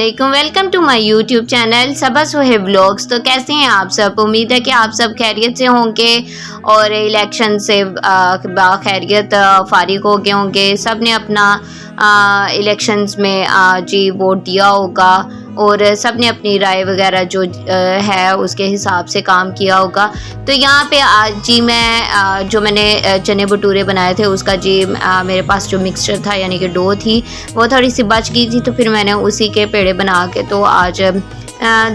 अस्सलामुअलैकुम, welcome to my YouTube channel Saba Suheb vlogs. तो कैसे हैं आप सब? उम्मीद है कि आप सब खैरियत से होंगे और इलेक्शन से बाखैरियत फारिग हो गए होंगे। सब ने अपना इलेक्शंस में जी वोट दिया होगा और सब ने अपनी राय वगैरह जो है उसके हिसाब से काम किया होगा। तो यहाँ पे आज जी मैं जो मैंने चने भटूरे बनाए थे उसका जी मेरे पास जो मिक्सचर था यानी कि डो थी वो थोड़ी सी बच गई थी, तो फिर मैंने उसी के पेड़े बना के तो आज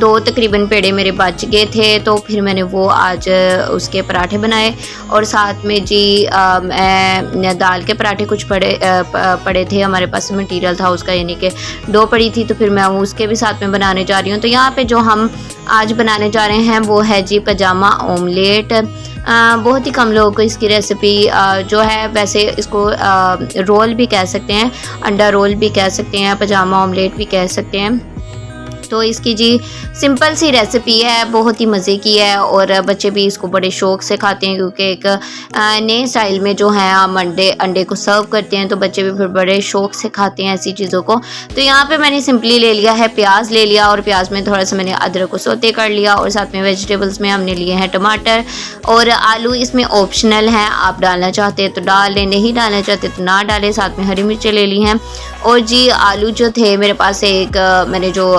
दो तकरीबन पेड़े मेरे बच गए थे, तो फिर मैंने वो आज उसके पराठे बनाए। और साथ में जी दाल के पराठे कुछ पड़े थे, हमारे पास मटेरियल था उसका यानी कि डो पड़ी थी, तो फिर मैं उसके भी साथ में बनाने जा रही हूँ। तो यहाँ पे जो हम आज बनाने जा रहे हैं वो है जी पजामा ऑमलेट। बहुत ही कम लोगों को इसकी रेसिपी जो है, वैसे इसको रोल भी कह सकते हैं, अंडा रोल भी कह सकते हैं, पजामा ऑमलेट भी कह सकते हैं। तो इसकी जी सिंपल सी रेसिपी है, बहुत ही मज़े की है और बच्चे भी इसको बड़े शौक़ से खाते हैं क्योंकि एक नए स्टाइल में जो है हम अंडे को सर्व करते हैं, तो बच्चे भी फिर बड़े शौक़ से खाते हैं ऐसी चीज़ों को। तो यहाँ पे मैंने सिंपली ले लिया है प्याज ले लिया और प्याज में थोड़ा सा मैंने अदरक को सौते कर लिया और साथ में वेजिटेबल्स में हमने लिए हैं टमाटर और आलू। इसमें ऑप्शनल हैं, आप डालना चाहते हैं तो डाल लें, नहीं डालना चाहते तो ना डालें। साथ में हरी मिर्चें ले ली हैं और जी आलू जो थे मेरे पास एक मैंने जो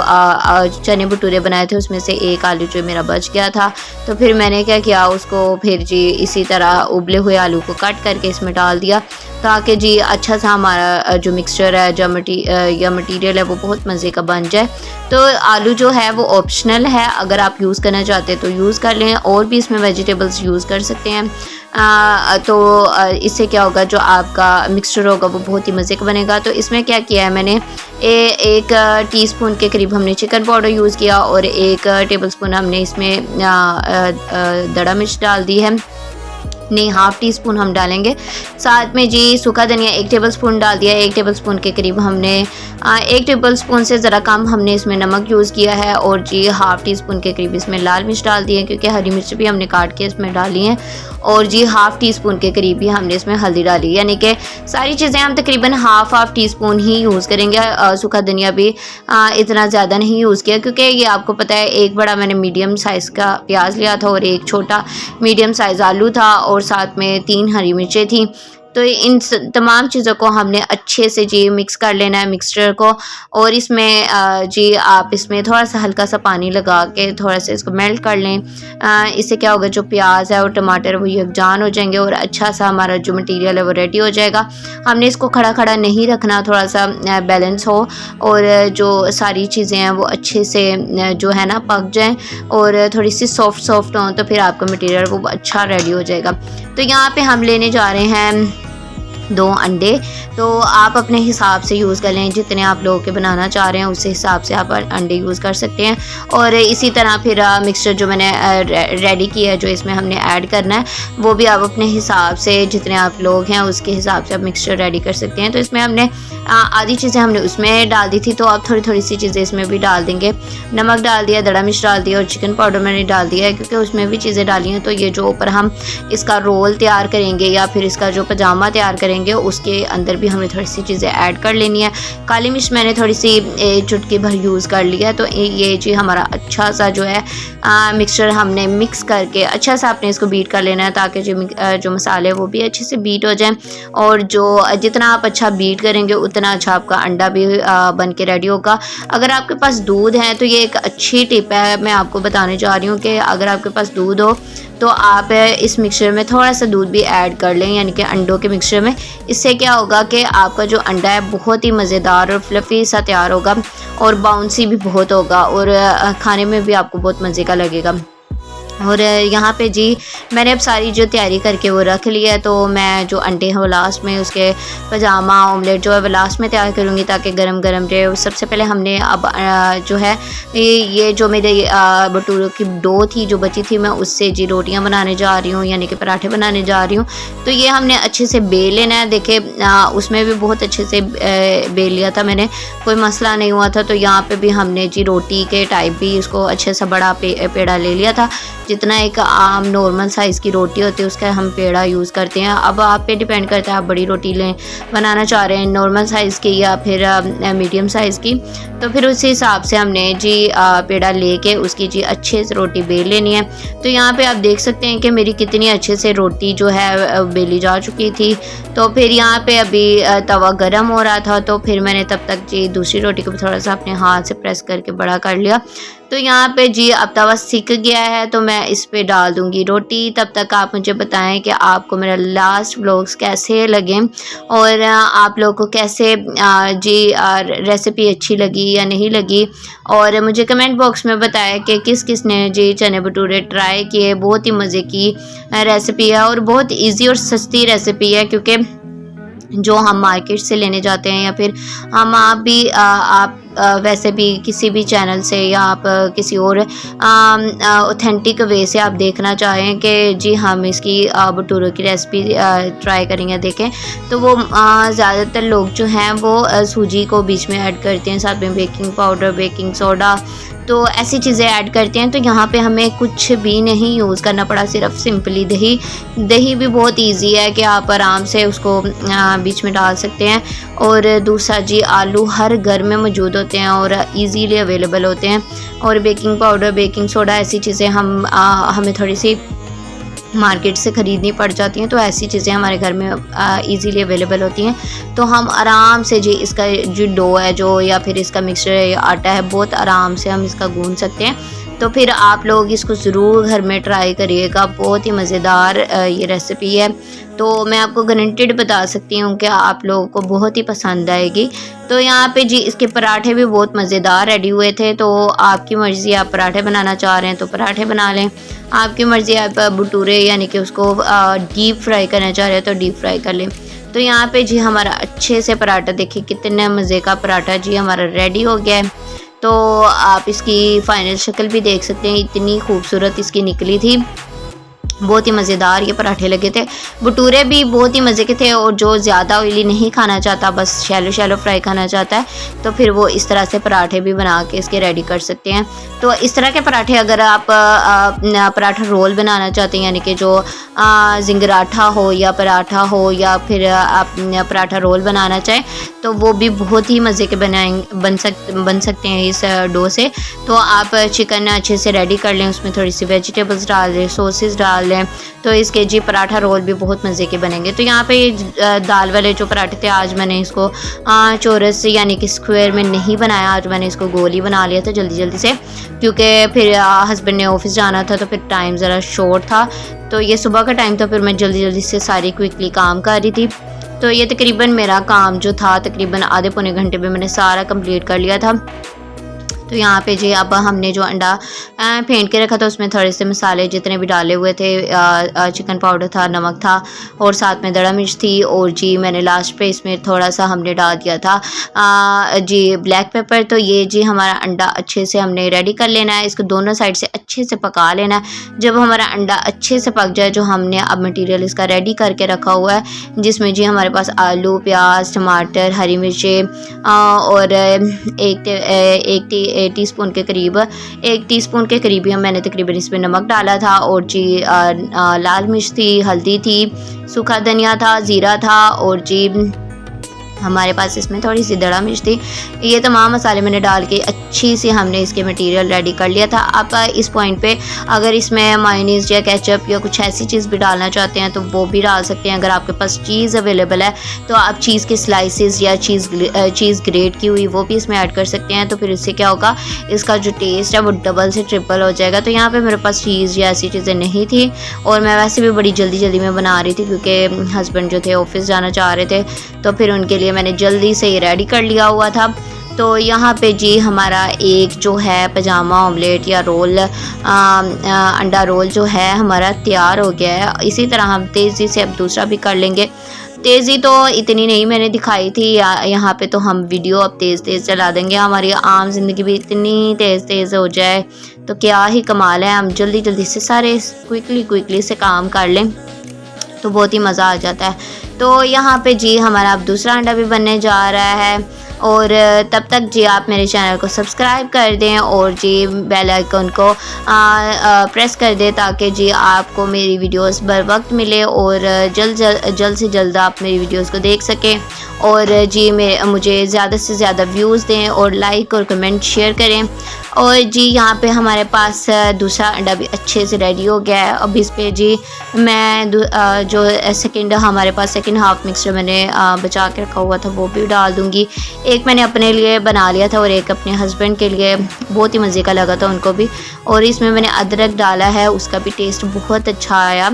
चने भटूरे बनाए थे उसमें से एक आलू जो मेरा बच गया था, तो फिर मैंने क्या किया उसको फिर जी इसी तरह उबले हुए आलू को कट करके इसमें डाल दिया ताकि जी अच्छा सा हमारा जो मिक्सचर है जो मटीरियल है वो बहुत मज़े का बन जाए। तो आलू जो है वो ऑप्शनल है, अगर आप यूज़ करना चाहते हैं तो यूज़ कर लें और भी इसमें वेजिटेबल्स यूज़ कर सकते हैं। तो इससे क्या होगा, जो आपका मिक्सचर होगा वो बहुत ही मज़े का बनेगा। तो इसमें क्या किया है मैंने, एक टीस्पून के करीब हमने चिकन पाउडर यूज़ किया और 1 टेबलस्पून हमने इसमें दड़ा मिर्च डाल दी है, नहीं हाफ़ टी स्पून हम डालेंगे। साथ में जी सूखा धनिया 1 टेबलस्पून डाल दिया, 1 टेबलस्पून के करीब हमने 1 टेबलस्पून से ज़रा कम हमने इसमें नमक यूज़ किया है और जी हाफ़ टी स्पून के करीब इसमें लाल मिर्च डाल दी है क्योंकि हरी मिर्च भी हमने काट के इसमें डाली हैं और जी हाफ़ टी स्पून के करीब भी हमने इसमें हल्दी डाली, यानी कि सारी चीज़ें हम तकरीबन हाफ़ टी स्पून ही यूज़ करेंगे। सूखा धनिया भी इतना ज़्यादा नहीं यूज़ किया क्योंकि ये आपको पता है एक बड़ा मैंने मीडियम साइज़ का प्याज लिया था और एक छोटा मीडियम साइज़ आलू था और साथ में 3 हरी मिर्चें थी। तो इन तमाम चीज़ों को हमने अच्छे से जी मिक्स कर लेना है मिक्सचर को और इसमें जी आप इसमें थोड़ा सा हल्का सा पानी लगा के थोड़ा सा इसको मेल्ट कर लें। इससे क्या होगा, जो प्याज है और टमाटर वो यकजान हो जाएंगे और अच्छा सा हमारा जो मटेरियल है वो रेडी हो जाएगा। हमने इसको खड़ा खड़ा नहीं रखना, थोड़ा सा बैलेंस हो और जो सारी चीज़ें हैं वो अच्छे से जो है ना पक जाएँ और थोड़ी सी सॉफ्ट हों, तो फिर आपका मटेरियल वो अच्छा रेडी हो जाएगा। तो यहाँ पे हम लेने जा रहे हैं 2 अंडे, तो आप अपने हिसाब से यूज़ कर लें, जितने आप लोगों के बनाना चाह रहे हैं उस हिसाब से आप अंडे यूज़ कर सकते हैं। और इसी तरह फिर मिक्सचर जो मैंने रेडी किया है जो इसमें हमने ऐड करना है वो भी आप अपने हिसाब से, जितने आप लोग हैं उसके हिसाब से आप मिक्सचर रेडी कर सकते हैं। तो इसमें हमने आधी चीज़ें हमने उसमें डाल दी थी, तो आप थोड़ी थोड़ी सी चीज़ें इसमें भी डाल देंगे। नमक डाल दिया, दड़ा मिर्च डाल दिया और चिकन पाउडर मैंने डाल दिया है क्योंकि उसमें भी चीज़ें डाली हैं। तो ये जो ऊपर हम इसका रोल तैयार करेंगे या फिर इसका जो पजामा तैयार करेंगे उसके अंदर भी हमें थोड़ी सी चीज़ें ऐड कर लेनी है। काली मिर्च मैंने थोड़ी सी चुटकी भर यूज़ कर लिया। तो ये जी हमारा अच्छा सा जो है मिक्सचर हमने मिक्स करके अच्छा सा आपने इसको बीट कर लेना है ताकि जो मसाले वो भी अच्छे से बीट हो जाएं और जो जितना आप अच्छा बीट करेंगे उतना अच्छा आपका अंडा भी बन के रेडी होगा। अगर आपके पास दूध है तो ये एक अच्छी टिप है, मैं आपको बताने जा रही हूँ कि अगर आपके पास दूध हो तो आप इस मिक्सचर में थोड़ा सा दूध भी ऐड कर लें, यानी कि अंडों के मिक्सचर में। इससे क्या होगा कि आपका जो अंडा है बहुत ही मज़ेदार और फ्लफ़ी सा तैयार होगा और बाउंसी भी बहुत होगा और खाने में भी आपको बहुत मज़े का लगेगा। और यहाँ पे जी मैंने अब सारी जो तैयारी करके वो रख लिया है, तो मैं जो अंडे हैं वो लास्ट में, उसके पजामा ऑमलेट जो है वो लास्ट में तैयार करूँगी ताकि गरम गरम रहे। सबसे पहले हमने अब जो है ये जो मेरे भटूरों की डो थी जो बची थी, मैं उससे जी रोटियाँ बनाने जा रही हूँ, यानी कि पराठे बनाने जा रही हूँ। तो ये हमने अच्छे से बेल लेना है। देखे उसमें भी बहुत अच्छे से बेल लिया था मैंने, कोई मसला नहीं हुआ था। तो यहाँ पर भी हमने जी रोटी के टाइप भी इसको अच्छे से बड़ा पेड़ा ले लिया था जितना एक आम नॉर्मल साइज़ की रोटी होती है उसका हम पेड़ा यूज़ करते हैं। अब आप पे डिपेंड करता है आप बड़ी रोटी लें बनाना चाह रहे हैं नॉर्मल साइज़ की या फिर मीडियम साइज़ की, तो फिर उसी हिसाब से हमने जी पेड़ा लेके उसकी जी अच्छे से रोटी बेल लेनी है। तो यहाँ पे आप देख सकते हैं कि मेरी कितनी अच्छे से रोटी जो है बेली जा चुकी थी। तो फिर यहाँ पे अभी तवा गरम हो रहा था, तो फिर मैंने तब तक जी दूसरी रोटी को थोड़ा सा अपने हाथ से प्रेस करके बड़ा कर लिया। तो यहाँ पे जी अब तवा सिक गया है, तो मैं इस पे डाल दूँगी रोटी। तब तक आप मुझे बताएं कि आपको मेरा लास्ट व्लॉग्स कैसे लगे और आप लोगों को कैसे जी रेसिपी अच्छी लगी या नहीं लगी, और मुझे कमेंट बॉक्स में बताएं कि किस किस ने जी चने भटूरे ट्राई किए। बहुत ही मज़े की रेसिपी है और बहुत इजी और सस्ती रेसिपी है, क्योंकि जो हम मार्केट से लेने जाते हैं या फिर हम आप भी आप वैसे भी किसी भी चैनल से या आप किसी और ऑथेंटिक वे से आप देखना चाहें कि जी हम इसकी भटूरों की रेसिपी ट्राई करेंगे देखें, तो वो ज़्यादातर लोग जो हैं वो सूजी को बीच में ऐड करते हैं, साथ में बेकिंग पाउडर, बेकिंग सोडा, तो ऐसी चीज़ें ऐड करते हैं। तो यहाँ पे हमें कुछ भी नहीं यूज़ करना पड़ा, सिर्फ सिंपली दही। दही भी बहुत इजी है कि आप आराम से उसको बीच में डाल सकते हैं। और दूसरा जी आलू हर घर में मौजूद होते हैं और इजीली अवेलेबल होते हैं। और बेकिंग पाउडर, बेकिंग सोडा ऐसी चीज़ें हमें थोड़ी सी मार्केट से ख़रीदनी पड़ जाती हैं, तो ऐसी चीज़ें हमारे घर में इजीली अवेलेबल होती हैं। तो हम आराम से जी इसका जो डो है जो या फिर इसका मिक्सचर है या आटा है, बहुत आराम से हम इसका गूंथ सकते हैं। तो फिर आप लोग इसको ज़रूर घर में ट्राई करिएगा, बहुत ही मज़ेदार ये रेसिपी है। तो मैं आपको गारंटेड बता सकती हूँ कि आप लोगों को बहुत ही पसंद आएगी। तो यहाँ पे जी इसके पराठे भी बहुत मज़ेदार रेडी हुए थे। तो आपकी मर्ज़ी, आप पराठे बनाना चाह रहे हैं तो पराठे बना लें, आपकी मर्ज़ी आप भटूरे यानी कि उसको डीप फ्राई करना चाह रहे हैं तो डीप फ्राई कर लें। तो यहाँ पे जी हमारा अच्छे से पराठा देखिए कितने मज़े का पराठा जी हमारा रेडी हो गया है। तो आप इसकी फ़ाइनल शक्ल भी देख सकते हैं, इतनी खूबसूरत इसकी निकली थी। बहुत ही मज़ेदार ये पराठे लगे थे। भटूरे भी बहुत ही मज़े के थे, और जो ज़्यादा ऑयली नहीं खाना चाहता, बस शैलो शैलो फ्राई खाना चाहता है, तो फिर वो इस तरह से पराठे भी बना के इसके रेडी कर सकते हैं। तो इस तरह के पराठे अगर आप पराठा रोल बनाना चाहते हैं, यानी कि जो जिंगराठा हो या पराठा हो या फिर आप पराठा रोल बनाना चाहें, तो वो भी बहुत ही मज़े के बन सकते हैं इस डो से। तो आप चिकन अच्छे से रेडी कर लें, उसमें थोड़ी सी वेजिटेबल्स डाल दें, सॉसेस डाल लें, तो इसके जी पराठा रोल भी बहुत मज़े के बनेंगे। तो यहाँ पे दाल वाले जो पराठे थे, आज मैंने इसको चौरस यानी कि स्क्वायर में नहीं बनाया, आज मैंने इसको गोल ही बना लिया था जल्दी से, क्योंकि फिर हस्बैंड ने ऑफिस जाना था, तो फिर टाइम ज़रा शॉर्ट था। तो ये सुबह का टाइम था, फिर मैं जल्दी से सारी क्विकली काम कर रही थी। तो ये तकरीबन मेरा काम जो था तकरीबन आधे पौने घंटे में मैंने सारा कंप्लीट कर लिया था। तो यहाँ पे जी अब हमने जो अंडा फेंट के रखा था उसमें थोड़े से मसाले जितने भी डाले हुए थे, चिकन पाउडर था, नमक था और साथ में दड़ा मिर्च थी, और जी मैंने लास्ट पे इसमें थोड़ा सा हमने डाल दिया था जी ब्लैक पेपर। तो ये जी हमारा अंडा अच्छे से हमने रेडी कर लेना है, इसको दोनों साइड से अच्छे से पका लेना है। जब हमारा अंडा अच्छे से पक जाए, जो हमने अब मटीरियल इसका रेडी करके रखा हुआ है, जिसमें जी हमारे पास आलू, प्याज, टमाटर, हरी मिर्चें और एक टीस्पून के करीब, 1 टीस्पून के करीब ही मैंने तकरीबन इसमें नमक डाला था, और जी लाल मिर्च थी, हल्दी थी, सूखा धनिया था, ज़ीरा था, और जी हमारे पास इसमें थोड़ी सी दड़ा मिर्च थी। ये तमाम मसाले मैंने डाल के अच्छी सी हमने इसके मटेरियल रेडी कर लिया था। आप इस पॉइंट पे अगर इसमें मायोनीज़ या केचप या कुछ ऐसी चीज़ भी डालना चाहते हैं तो वो भी डाल सकते हैं। अगर आपके पास चीज़ अवेलेबल है तो आप चीज़ के स्लाइसेस या चीज़ ग्रेट की हुई वो भी इसमें ऐड कर सकते हैं। तो फिर इससे क्या होगा, इसका जो टेस्ट है वो डबल से ट्रिपल हो जाएगा। तो यहाँ पर मेरे पास चीज़ या ऐसी चीज़ें नहीं थी, और मैं वैसे भी बड़ी जल्दी में बना रही थी क्योंकि हस्बैंड जो थे ऑफिस जाना चाह रहे थे, तो फिर उनके लिए मैंने जल्दी से ये रेडी कर लिया हुआ था। तो यहाँ पे जी हमारा एक जो है पजामा ऑमलेट या रोल, अंडा रोल जो है हमारा तैयार हो गया है। इसी तरह हम तेज़ी से अब दूसरा भी कर लेंगे। तेज़ी तो इतनी नहीं मैंने दिखाई थी, यहाँ पे तो हम वीडियो अब तेज़ चला देंगे। हमारी आम जिंदगी भी इतनी तेज़ हो जाए तो क्या ही कमाल है। हम जल्दी से सारे क्विकली से काम कर लें। तो बहुत ही मज़ा आ जाता है। तो यहाँ पे जी हमारा अब दूसरा अंडा भी बनने जा रहा है, और तब तक जी आप मेरे चैनल को सब्सक्राइब कर दें और जी बेल आइकन को प्रेस कर दें, ताकि जी आपको मेरी वीडियोस बर वक्त मिले और जल्द से जल्द आप मेरी वीडियोस को देख सकें, और जी मुझे ज़्यादा से ज़्यादा व्यूज़ दें और लाइक और कमेंट शेयर करें। और जी यहाँ पे हमारे पास दूसरा अंडा भी अच्छे से रेडी हो गया है। अब इस पे जी मैं जो हमारे पास सेकंड हाफ मिक्सचर मैंने बचा के रखा हुआ था वो भी डाल दूँगी। एक मैंने अपने लिए बना लिया था और एक अपने हस्बैंड के लिए, बहुत ही मज़े का लगा था उनको भी। और इसमें मैंने अदरक डाला है, उसका भी टेस्ट बहुत अच्छा आया।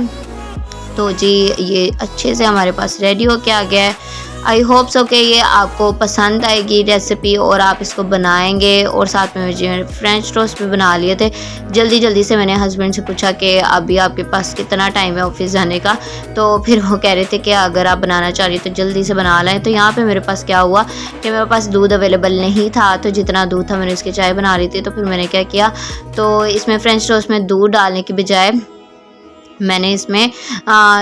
तो जी ये अच्छे से हमारे पास रेडी होके आ गया है। आई होप सो कि ये आपको पसंद आएगी रेसिपी और आप इसको बनाएंगे। और साथ में मुझे फ्रेंच टोस्ट भी बना लिए थे। जल्दी से मैंने हस्बैंड से पूछा कि अभी आपके पास कितना टाइम है ऑफिस जाने का, तो फिर वो कह रहे थे कि अगर आप बनाना चाह रही तो जल्दी से बना लें। तो यहाँ पे मेरे पास क्या हुआ कि मेरे पास दूध अवेलेबल नहीं था, तो जितना दूध था मैंने इसकी चाय बना रही थी। तो फिर मैंने क्या किया, तो इसमें फ्रेंच टोस्ट में दूध डालने की बजाय मैंने इसमें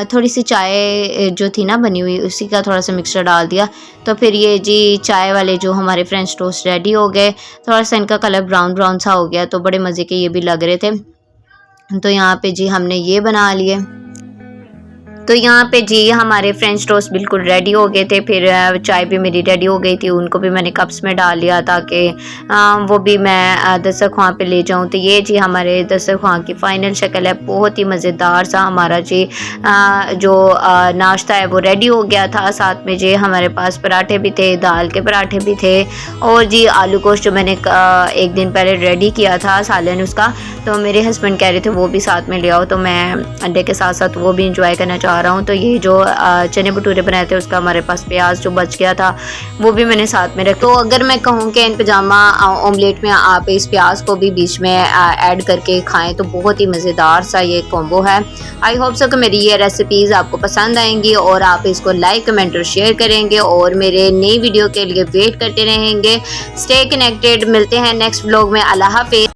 थोड़ी सी चाय जो थी ना बनी हुई, उसी का थोड़ा सा मिक्सचर डाल दिया। तो फिर ये जी चाय वाले जो हमारे फ्रेंच टोस्ट रेडी हो गए। थोड़ा सा इनका कलर ब्राउन सा हो गया, तो बड़े मज़े के ये भी लग रहे थे। तो यहाँ पे जी हमने ये बना लिए। तो यहाँ पे जी हमारे फ्रेंच टोस्ट बिल्कुल रेडी हो गए थे। फिर चाय भी मेरी रेडी हो गई थी, उनको भी मैंने कप्स में डाल लिया ताकि वो भी मैं दस्तरख्वां पे ले जाऊँ। तो ये जी हमारे दस्तरख्वां की फ़ाइनल शक्ल है। बहुत ही मज़ेदार सा हमारा जी जो नाश्ता है वो रेडी हो गया था। साथ में जी हमारे पास पराठे भी थे, दाल के पराठे भी थे, और जी आलू गोश्त जो मैंने एक दिन पहले रेडी किया था सालन उसका, तो मेरे हस्बैंड कह रहे थे वो भी साथ में ले आओ। तो मैं अंडे के साथ साथ वो भी इंजॉय करना चाह रहा हूँ। तो ये जो चने भटूरे बनाए थे उसका हमारे पास प्याज जो बच गया था वो भी मैंने साथ में रखा। तो अगर मैं कहूँ कि इन पजामा ऑमलेट में आप इस प्याज को भी बीच में ऐड करके खाएं तो बहुत ही मज़ेदार सा ये कॉम्बो है। आई होप सो कि मेरी ये रेसिपीज़ आपको पसंद आएंगी और आप इसको लाइक कमेंट और शेयर करेंगे और मेरे नई वीडियो के लिए वेट करते रहेंगे। स्टे कनेक्टेड, मिलते हैं नेक्स्ट व्लॉग में। अल्लाह हाफिज़।